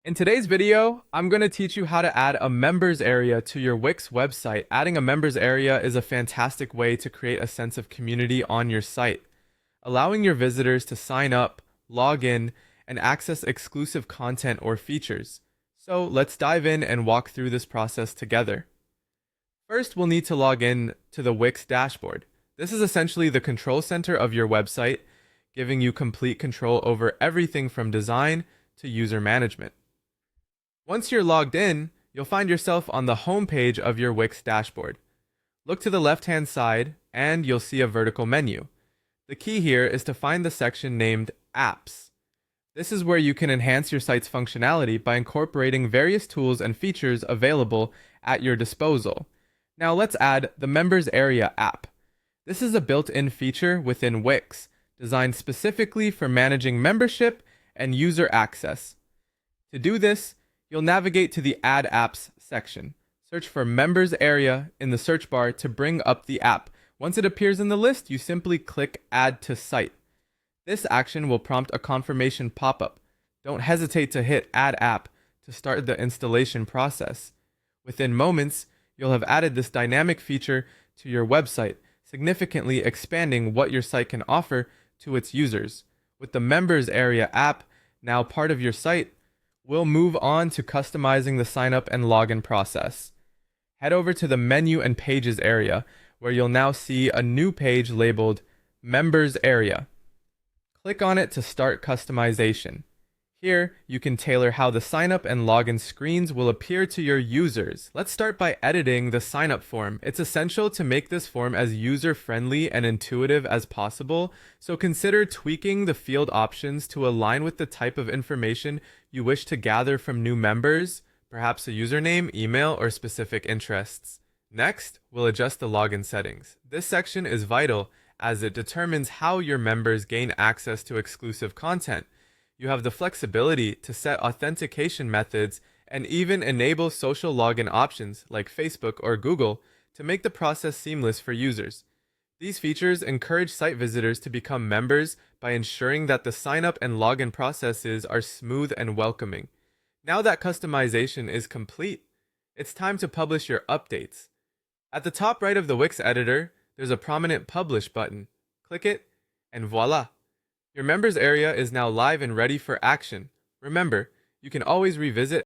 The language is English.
In today's video, I'm going to teach you how to add a members area to your Wix website. Adding a members area is a fantastic way to create a sense of community on your site, allowing your visitors to sign up, log in, and access exclusive content or features. So let's dive in and walk through this process together. First, we'll need to log in to the Wix dashboard. This is essentially the control center of your website, giving you complete control over everything from design to user management. Once you're logged in, you'll find yourself on the home page of your Wix dashboard. Look to the left-hand side and you'll see a vertical menu. The key here is to find the section named Apps. This is where you can enhance your site's functionality by incorporating various tools and features available at your disposal. Now let's add the Members Area app. This is a built-in feature within Wix, designed specifically for managing membership and user access. To do this, you'll navigate to the Add Apps section. Search for Members Area in the search bar to bring up the app. Once it appears in the list, you simply click Add to Site. This action will prompt a confirmation pop-up. Don't hesitate to hit Add App to start the installation process. Within moments, you'll have added this dynamic feature to your website, significantly expanding what your site can offer to its users. With the Members Area app now part of your site, we'll move on to customizing the sign-up and login process. Head over to the Menu and Pages area, where you'll now see a new page labeled Members Area. Click on it to start customization. Here, you can tailor how the sign-up and login screens will appear to your users. Let's start by editing the sign-up form. It's essential to make this form as user-friendly and intuitive as possible, so consider tweaking the field options to align with the type of information you wish to gather from new members, perhaps a username, email, or specific interests. Next, we'll adjust the login settings. This section is vital as it determines how your members gain access to exclusive content. You have the flexibility to set authentication methods and even enable social login options like Facebook or Google to make the process seamless for users. These features encourage site visitors to become members by ensuring that the sign-up and login processes are smooth and welcoming. Now that customization is complete, it's time to publish your updates. At the top right of the Wix editor, there's a prominent Publish button. Click it, and voila! Your members area is now live and ready for action. Remember, you can always revisit